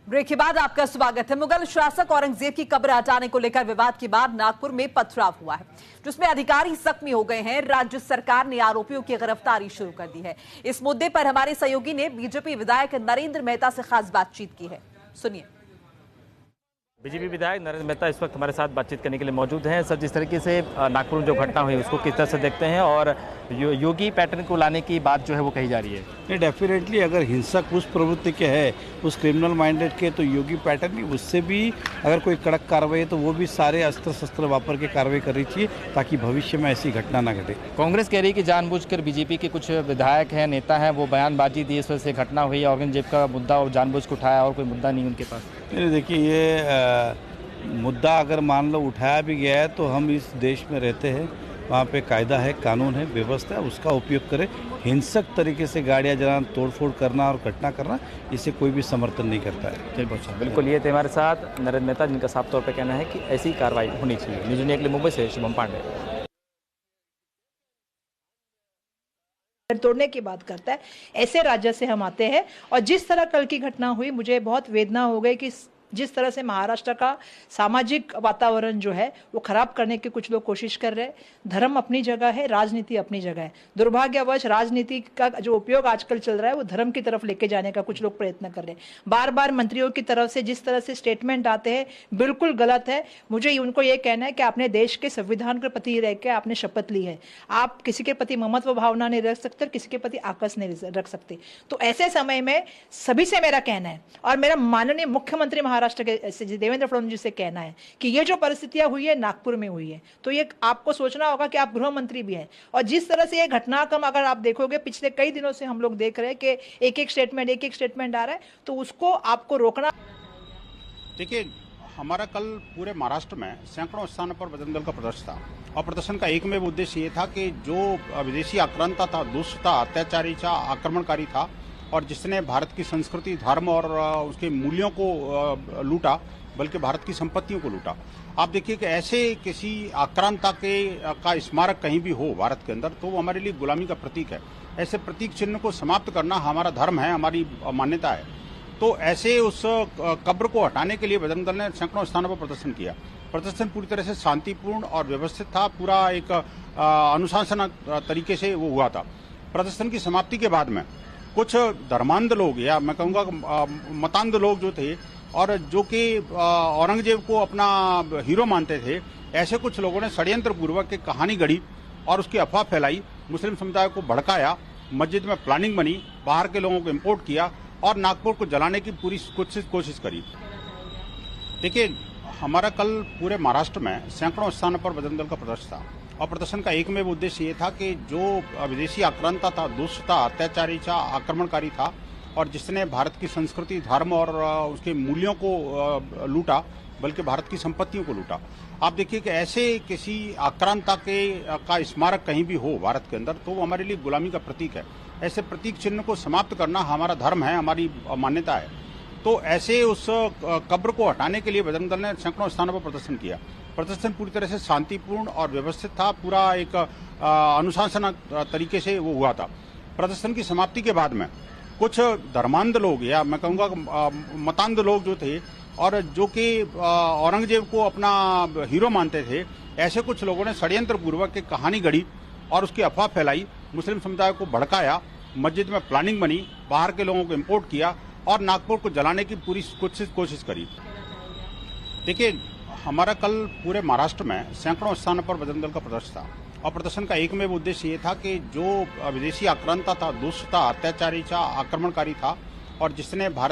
Break के बाद आपका स्वागत है। मुगल शासक औरंगजेब की कब्र हटाने को लेकर विवाद के बाद नागपुर में पथराव हुआ है, जिसमें अधिकारी जख्मी हो गए हैं। राज्य सरकार ने आरोपियों की गिरफ्तारी शुरू कर दी है। इस मुद्दे पर हमारे सहयोगी ने बीजेपी विधायक नरेंद्र मेहता से खास बातचीत की है, सुनिए। बीजेपी विधायक नरेंद्र मेहता इस वक्त हमारे साथ बातचीत करने के लिए मौजूद हैं। सर, जिस तरीके से नागपुर में जो घटना हुई उसको किस तरह से देखते हैं और योगी पैटर्न को लाने की बात जो है वो कही जा रही है? नहीं, डेफिनेटली अगर हिंसक उस प्रवृत्ति के है, उस क्रिमिनल माइंडेड के, तो योगी पैटर्न भी उससे भी अगर कोई कड़क कार्रवाई है तो वो भी सारे अस्त्र शस्त्र वापर के कार्रवाई करनी चाहिए ताकि भविष्य में ऐसी घटना ना घटे। कांग्रेस कह रही है कि जानबूझकर बीजेपी के कुछ विधायक हैं, नेता हैं, वो बयानबाजी दी, इस वजह से घटना हुई। औरंगजेब का मुद्दा और जानबूझ के उठाया और कोई मुद्दा नहीं उनके पास। नहीं, देखिए, ये मुद्दा अगर मान लो उठाया भी गया है तो हम इस देश में रहते हैं, वहाँ पे कायदा है, कानून है, व्यवस्था है, उसका उपयोग करें। हिंसक तरीके से गाड़ियाँ जलाना, तोड़फोड़ करना और घटना करना, इसे कोई भी समर्थन नहीं करता है। बिल्कुल, ये थे हमारे साथ नरेंद्र मेहता, जिनका साफ तौर पर कहना है कि ऐसी कार्रवाई होनी चाहिए। न्यूज़ इंडिया के लिए मुंबई से शुभम पांडे। तोड़ने की बात करता है, ऐसे राज्य से हम आते हैं और जिस तरह कल की घटना हुई, मुझे बहुत वेदना हो गई कि जिस तरह से महाराष्ट्र का सामाजिक वातावरण जो है वो खराब करने की कुछ लोग कोशिश कर रहे हैं। धर्म अपनी जगह है, राजनीति अपनी जगह है। दुर्भाग्यवश राजनीति का जो उपयोग आजकल चल रहा है वो धर्म की तरफ लेके जाने का कुछ लोग प्रयत्न कर रहे हैं। बार बार मंत्रियों की तरफ से जिस तरह से स्टेटमेंट आते हैं, बिल्कुल गलत है। मुझे उनको ये कहना है कि आपने देश के संविधान के प्रति रह के आपने शपथ ली है। आप किसी के प्रति ममत्व भावना नहीं रख सकते और किसी के प्रति आकर्ष नहीं रख सकते। तो ऐसे समय में सभी से मेरा कहना है और मेरा माननीय मुख्यमंत्री महाराष्ट्र के देवेंद्र फडणवीस जी से कहना है कि ये जो परिस्थितियां हुई है नागपुर में हुई है, तो ये आपको सोचना होगा कि आप गृह मंत्री भी हैं। और जिस तरह से ये घटनाक्रम अगर आप देखोगे, पिछले कई दिनों से हम लोग देख रहे हैं कि एक एक स्टेटमेंट आ रहा है, तो उसको आपको रोकना। देखिए, हमारा कल पूरे महाराष्ट्र में सैकड़ों स्थानों पर बजरंग दल का प्रदर्शन था और प्रदर्शन का एकमेव उद्देश्य ये था कि जो विदेशी आक्रांता था, दुष्ट था, अत्याचारी था, आक्रमणकारी था और जिसने भारत की संस्कृति, धर्म और उसके मूल्यों को लूटा, बल्कि भारत की संपत्तियों को लूटा। आप देखिए कि ऐसे किसी आक्रांता का स्मारक कहीं भी हो भारत के अंदर, तो वो हमारे लिए गुलामी का प्रतीक है। ऐसे प्रतीक चिन्ह को समाप्त करना हमारा धर्म है, हमारी मान्यता है। तो ऐसे उस कब्र को हटाने के लिए बजरंग दल ने सैकड़ों स्थानों पर प्रदर्शन किया। प्रदर्शन पूरी तरह से शांतिपूर्ण और व्यवस्थित था, पूरा एक अनुशासन तरीके से वो हुआ था। प्रदर्शन की समाप्ति के बाद में कुछ धर्मांध लोग, या मैं कहूँगा मतांध लोग जो थे और जो कि औरंगजेब को अपना हीरो मानते थे, ऐसे कुछ लोगों ने षड्यंत्र पूर्वक एक कहानी गढ़ी और उसकी अफवाह फैलाई, मुस्लिम समुदाय को भड़काया, मस्जिद में प्लानिंग बनी, बाहर के लोगों को इम्पोर्ट किया और नागपुर को जलाने की पूरी कोशिश करी। देखिए, हमारा कल पूरे महाराष्ट्र में सैकड़ों स्थानों पर बजरंग दल का प्रदर्शन था और प्रदर्शन का एकमेव उद्देश्य ये था कि जो विदेशी आक्रांता था, दुष्ट था, अत्याचारी था, आक्रमणकारी था और जिसने भारत की संस्कृति, धर्म और उसके मूल्यों को लूटा, बल्कि भारत की संपत्तियों को लूटा। आप देखिए कि ऐसे किसी आक्रांता का स्मारक कहीं भी हो भारत के अंदर, तो वो हमारे लिए गुलामी का प्रतीक है। ऐसे प्रतीक चिन्ह को समाप्त करना हमारा धर्म है, हमारी मान्यता है। तो ऐसे उस कब्र को हटाने के लिए बजरंग दल ने सैकड़ों स्थानों पर प्रदर्शन किया। प्रदर्शन पूरी तरह से शांतिपूर्ण और व्यवस्थित था, पूरा एक अनुशासन तरीके से वो हुआ था। प्रदर्शन की समाप्ति के बाद में कुछ धर्मांध लोग, या मैं कहूँगा मतांध लोग जो थे और जो कि औरंगजेब को अपना हीरो मानते थे, ऐसे कुछ लोगों ने षड्यंत्र पूर्वक एक कहानी गढ़ी और उसकी अफवाह फैलाई, मुस्लिम समुदाय को भड़काया, मस्जिद में प्लानिंग बनी, बाहर के लोगों को इम्पोर्ट किया और नागपुर को जलाने की पूरी कोशिश करी। देखिए, हमारा कल पूरे महाराष्ट्र में सैकड़ों स्थानों पर बजरंग दल का प्रदर्शन था और प्रदर्शन का एकमेव उद्देश्य ये था कि जो विदेशी आक्रांता था, दुष्ट था, अत्याचारी था, आक्रमणकारी था और जिसने भारत